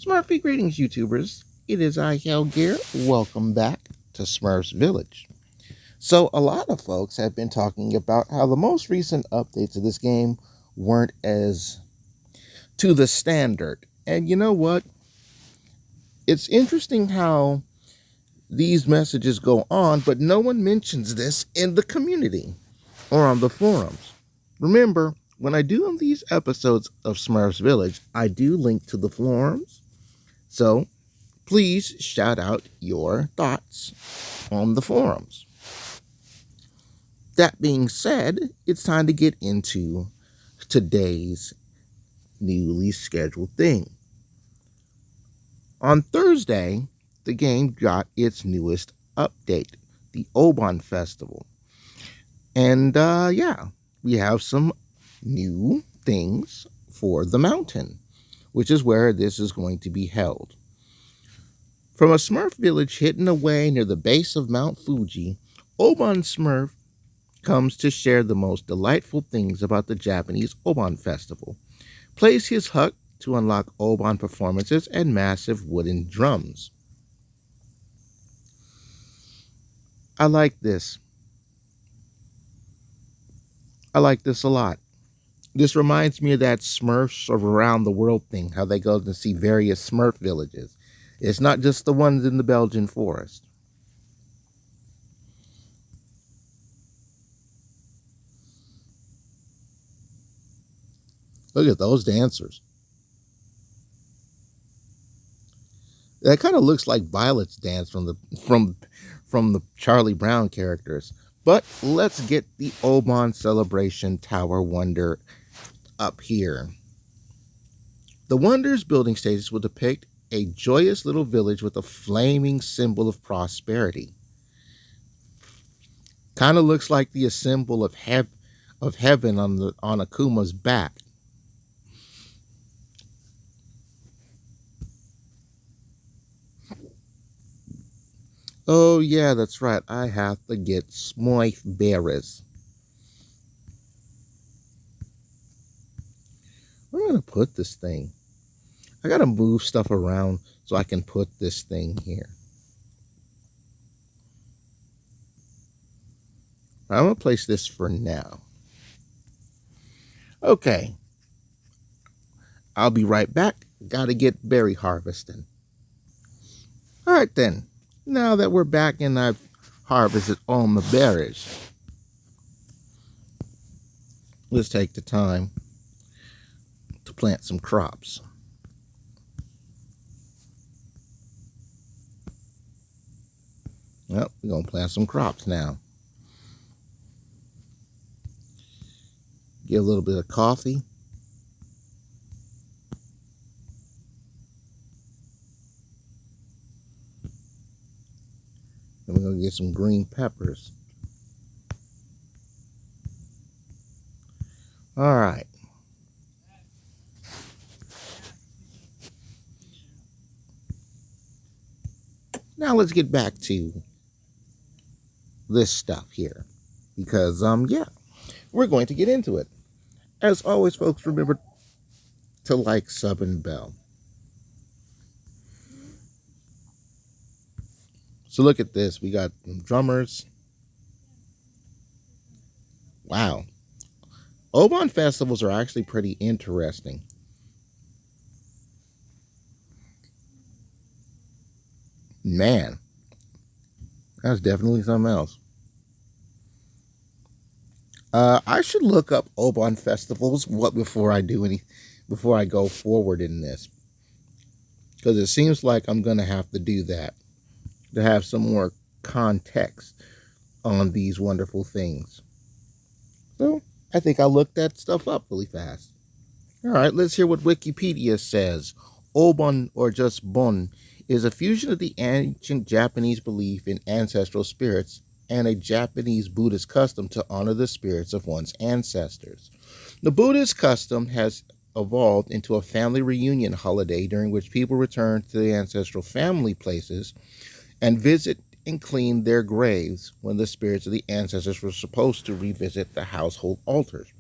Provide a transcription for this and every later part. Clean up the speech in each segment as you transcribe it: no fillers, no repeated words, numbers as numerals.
Smurfy greetings, YouTubers. It is I, Gear. Welcome back to Smurfs Village. So, a lot of folks have been talking about how the most recent updates of this game weren't as to the standard. And you know what? It's interesting how these messages go on, but no one mentions this in the community or on the forums. Remember, when I do these episodes of Smurfs Village, I do link to the forums. So, please shout out your thoughts on the forums. That being said, it's time to get into today's newly scheduled thing. On Thursday, the game got its newest update, the Obon Festival. And we have some new things for the mountain, which is where this is going to be held. From a Smurf village hidden away near the base of Mount Fuji, Obon Smurf comes to share the most delightful things about the Japanese Obon Festival. Plays his hut to unlock Obon performances and massive wooden drums. I like this. I like this a lot. This reminds me of that Smurfs of around the world thing, how they go to see various Smurf villages. It's not just the ones in the Belgian forest. Look at those dancers. That kind of looks like Violet's dance from the Charlie Brown characters. But let's get the Obon Celebration Tower Wonder up here. The Wonder's building stages will depict a joyous little village with a flaming symbol of prosperity. Kind of looks like the symbol of heaven on Akuma's back. Oh yeah, that's right. I have to get Smurf berries. Where am I gonna put this thing? I gotta move stuff around so I can put this thing here. I'm gonna place this for now. Okay. I'll be right back. Gotta get berry harvesting. Alright then. Now that we're back and I've harvested all my berries, let's take the time to plant some crops. Well, we're going to plant some crops now. Get a little bit of coffee. And we're going to get some green peppers. All right. Now let's get back to this stuff here. Because, we're going to get into it. As always, folks, remember to like, sub, and bell. So look at this. We got drummers. Wow. Obon festivals are actually pretty interesting. Man, that's definitely something else. I should look up Obon festivals before I go forward in this, because it seems like I'm gonna have to do that to have some more context on these wonderful things. So I think I'll look that stuff up really fast. All right, let's hear what Wikipedia says. Obon, or just Bon, is a fusion of the ancient Japanese belief in ancestral spirits and a Japanese Buddhist custom to honor the spirits of one's ancestors. The Buddhist custom has evolved into a family reunion holiday during which people return to the ancestral family places and visit and clean their graves when the spirits of the ancestors were supposed to revisit the household altars.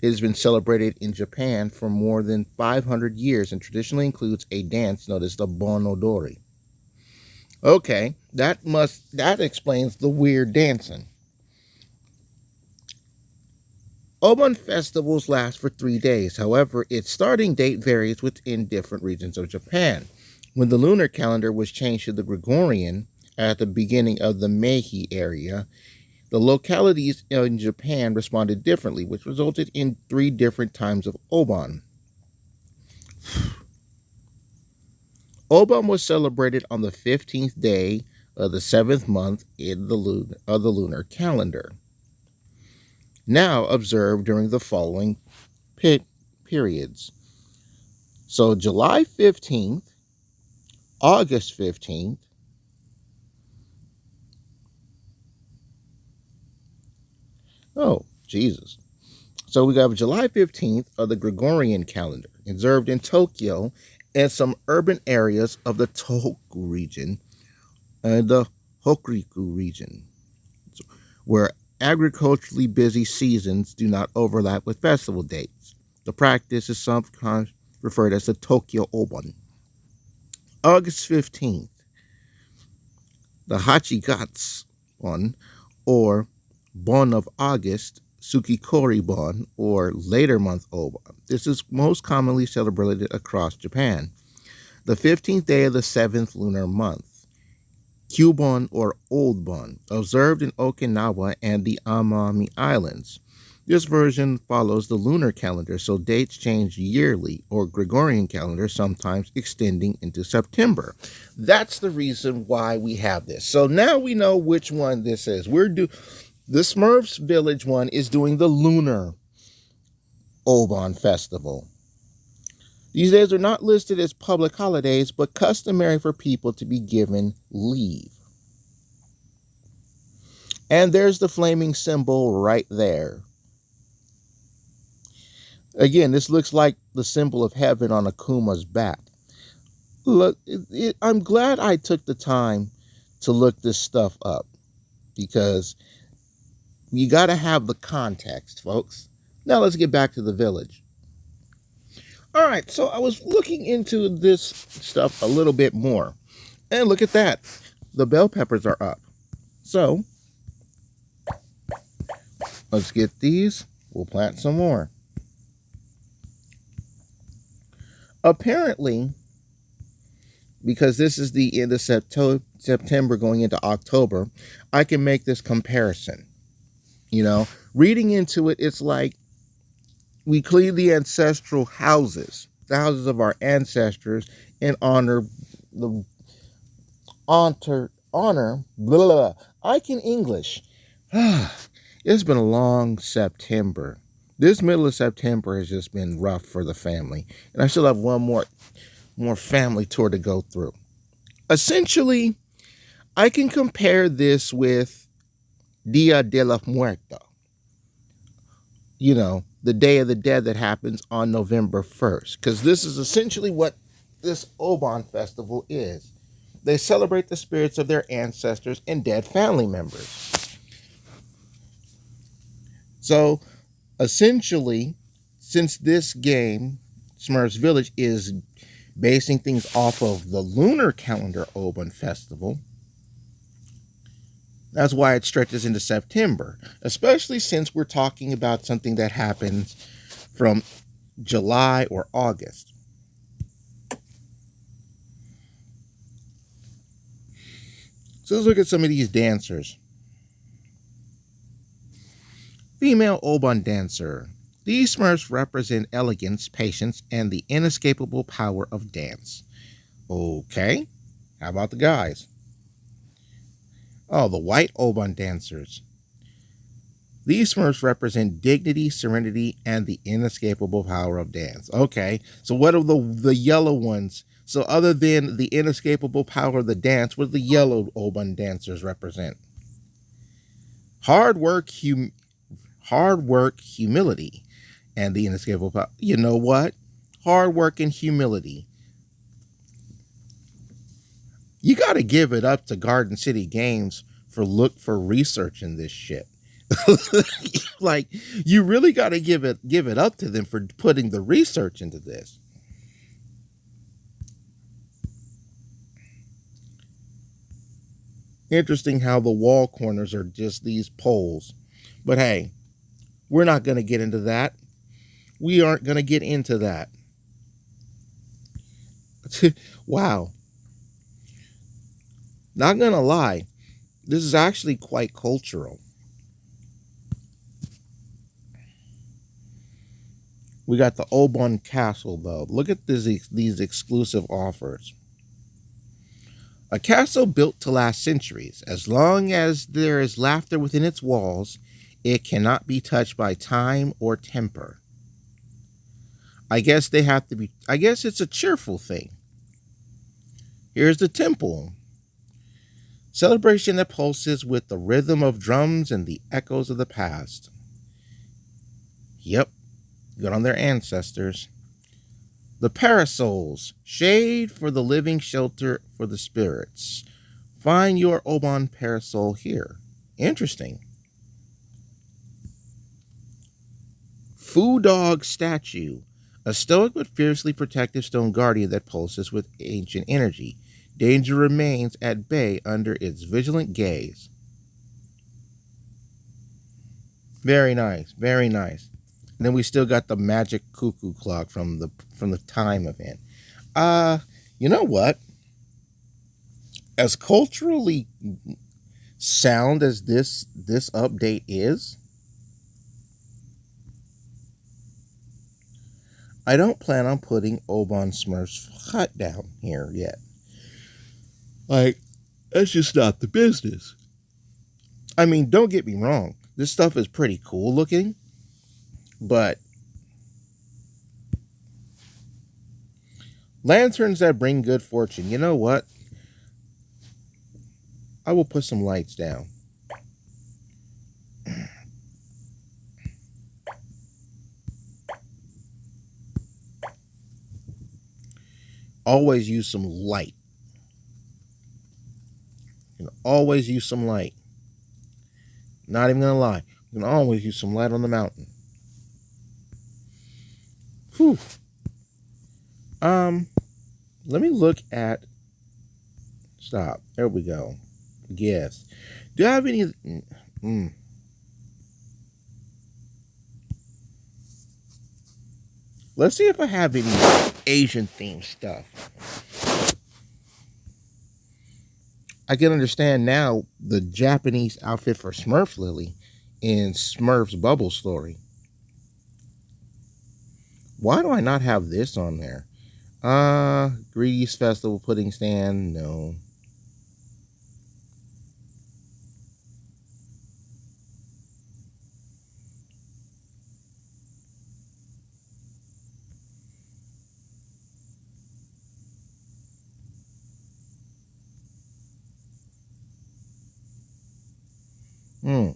It has been celebrated in Japan for more than 500 years and traditionally includes a dance known as the Bon Odori. Okay, that explains the weird dancing. Obon festivals last for 3 days. However, its starting date varies within different regions of Japan. When the lunar calendar was changed to the Gregorian at the beginning of the Meiji area, the localities in Japan responded differently, which resulted in 3 different times of Obon. Obon was celebrated on the 15th day of the 7th month of the lunar calendar, now observed during the following periods. So July 15th, August 15th, oh, Jesus. So we have July 15th of the Gregorian calendar, observed in Tokyo and some urban areas of the Tohoku region and the Hokuriku region, where agriculturally busy seasons do not overlap with festival dates. The practice is sometimes referred as the Tokyo Obon. August 15th, the Hachigatsu Bon, or Bon of August, Tsukikori Bon, or later month Obon. This is most commonly celebrated across Japan. The 15th day of the 7th lunar month, Kyubon or Old Bon, observed in Okinawa and the Amami Islands. This version follows the lunar calendar, so dates change yearly, or Gregorian calendar, sometimes extending into September. That's the reason why we have this. So now we know which one this is. The Smurfs Village one is doing the lunar Obon Festival. These days are not listed as public holidays, but customary for people to be given leave. And there's the flaming symbol right there. Again, this looks like the symbol of heaven on Akuma's back. Look, I'm glad I took the time to look this stuff up because you got to have the context, folks. Now let's get back to the village. All right, so I was looking into this stuff a little bit more. And look at that. The bell peppers are up. So let's get these. We'll plant some more. Apparently, because this is the end of September going into October, I can make this comparison. Reading into it, it's like we clean the ancestral houses, the houses of our ancestors, and the honor. Blah, blah, blah. I can English. It's been a long September. This middle of September has just been rough for the family, and I still have one more family tour to go through. Essentially, I can compare this with Dia de la Muerta. The Day of the Dead that happens on November 1st, because this is essentially what this Obon festival is. They celebrate the spirits of their ancestors and dead family members. So, essentially, since this game, Smurfs Village, is basing things off of the lunar calendar Obon festival, that's why it stretches into September, especially since we're talking about something that happens from July or August. So let's look at some of these dancers. Female Obon dancer. These Smurfs represent elegance, patience, and the inescapable power of dance. Okay, how about the guys? Oh, the white Obon dancers. These Smurfs represent dignity, serenity, and the inescapable power of dance. Okay, so what are the yellow ones? So other than the inescapable power of the dance, what do the yellow Obon dancers represent? Hard work, humility, and the inescapable power. You know what? Hard work and humility. You got to give it up to Garden City Games for researching this shit. Like, you really got to give it up to them for putting the research into this. Interesting how the wall corners are just these poles. But hey, we're not going to get into that. We aren't going to get into that. Wow. Not going to lie. This is actually quite cultural. We got the Obon Castle, though. Look at these exclusive offers. A castle built to last centuries. As long as there is laughter within its walls, it cannot be touched by time or temper. I guess they have to be, I guess it's a cheerful thing. Here's the temple. Celebration that pulses with the rhythm of drums and the echoes of the past. Yep, good on their ancestors. The parasols, shade for the living, shelter for the spirits. Find your Obon parasol here. Interesting. Foo Dog statue, a stoic but fiercely protective stone guardian that pulses with ancient energy. Danger remains at bay under its vigilant gaze. Very nice, very nice. And then we still got the magic cuckoo clock from the time event. Uh, you know what? As culturally sound as this update is, I don't plan on putting Obon Smurfs hut down here yet. Like, that's just not the business. I mean, don't get me wrong. This stuff is pretty cool looking, but lanterns that bring good fortune. You know what? I will put some lights down. Always use some light. Always use some light. Not even gonna lie. You can always use some light on the mountain. Whew. Let me look at. Stop. There we go. Yes. Do I have any? Let's see if I have any Asian themed stuff. I can understand now the Japanese outfit for Smurf Lily in Smurf's Bubble Story. Why do I not have this on there? Greedy's Festival Pudding Stand, no. Hmm.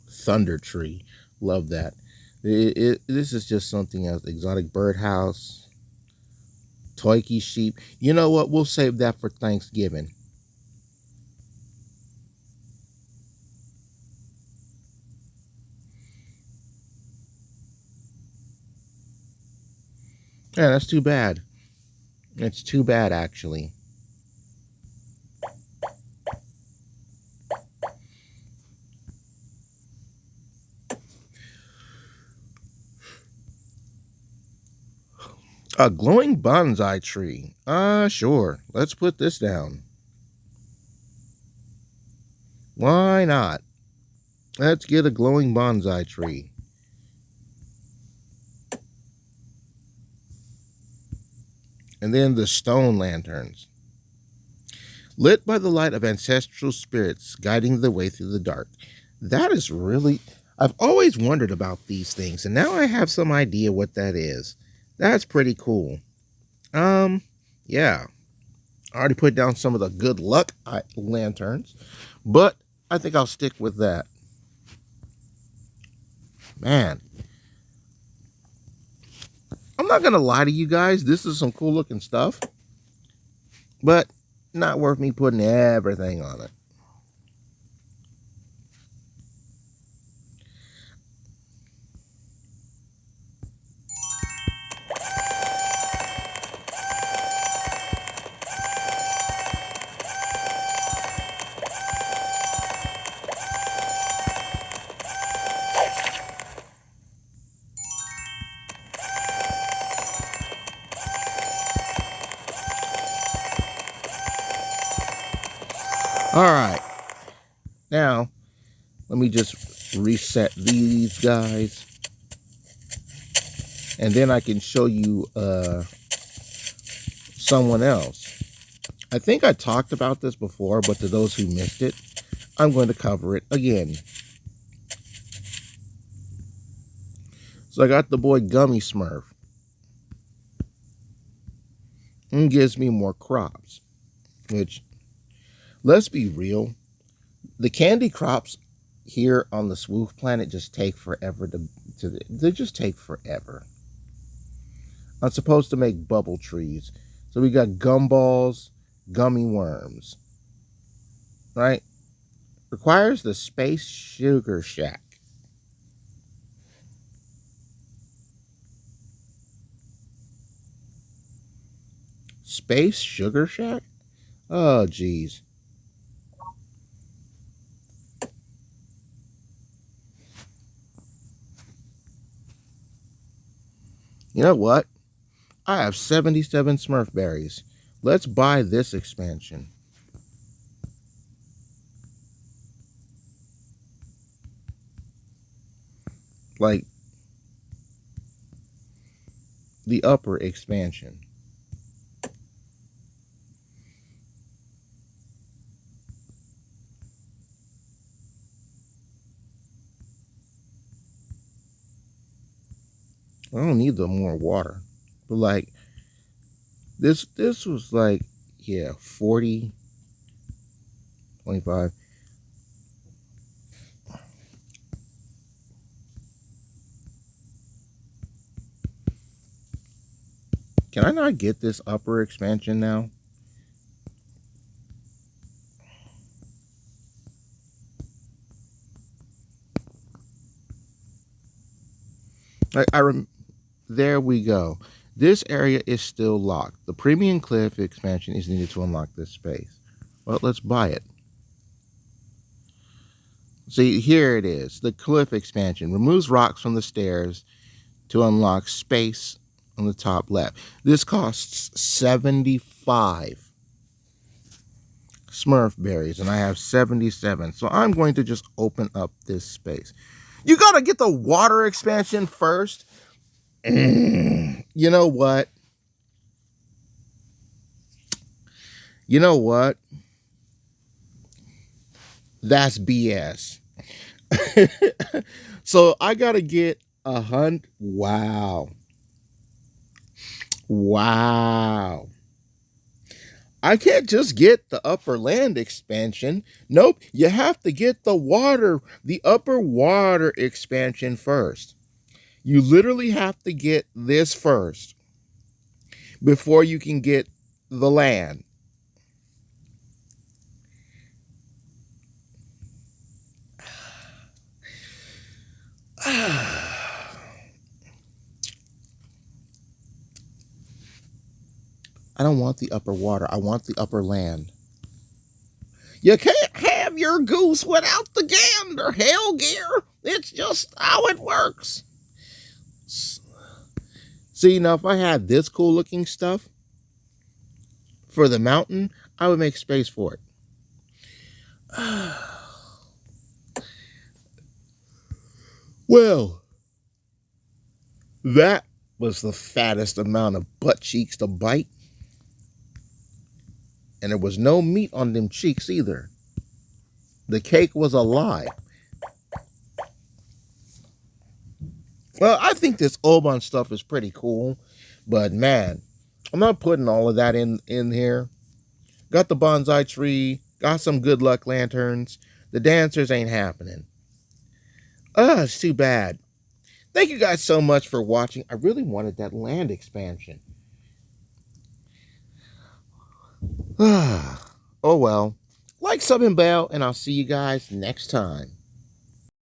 Thunder Tree. Love that. This is just something else. Exotic birdhouse. Toiki sheep. You know what? We'll save that for Thanksgiving. Yeah, that's too bad. It's too bad, actually. A glowing bonsai tree. Sure. Let's put this down. Why not? Let's get a glowing bonsai tree. And then the stone lanterns. Lit by the light of ancestral spirits guiding the way through the dark. That is really. I've always wondered about these things, and now I have some idea what that is. That's pretty cool. Yeah. I already put down some of the good luck lanterns, but I think I'll stick with that. Man, I'm not going to lie to you guys. This is some cool looking stuff, but not worth me putting everything on it. All right. Now, let me just reset these guys. And then I can show you someone else. I think I talked about this before, but to those who missed it, I'm going to cover it again. So I got the boy Gummy Smurf. And gives me more crops. Which, let's be real, the candy crops here on the Swoof planet just take forever they just take forever. I'm supposed to make bubble trees. So we got gumballs, gummy worms. Right? Requires the Space Sugar Shack. Space Sugar Shack? Oh, geez. You know what? I have 77 Smurf berries. Let's buy this expansion. Like the upper expansion. I don't need the more water. But like this was like, yeah, 40, 25. Can I not get this upper expansion now? There we go. This area is still locked. The premium cliff expansion is needed to unlock this space. Well, let's buy it. See, here it is. The cliff expansion removes rocks from the stairs to unlock space on the top left. This costs 75 Smurf berries, and I have 77. So I'm going to just open up this space. You got to get the water expansion first. You know what? You know what? That's BS. So I got to get 100. Wow. Wow. I can't just get the upper land expansion. Nope, you have to get the upper water expansion first. You literally have to get this first before you can get the land. I don't want the upper water. I want the upper land. You can't have your goose without the gander, hell gear. It's just how it works. See, now if I had this cool looking stuff for the mountain, I would make space for it. Well, that was the fattest amount of butt cheeks to bite. And there was no meat on them cheeks either. The cake was a lie. Well, I think this Obon stuff is pretty cool. But man, I'm not putting all of that in here. Got the bonsai tree. Got some good luck lanterns. The dancers ain't happening. It's too bad. Thank you guys so much for watching. I really wanted that land expansion. Oh well. Like, sub, and bell, and I'll see you guys next time.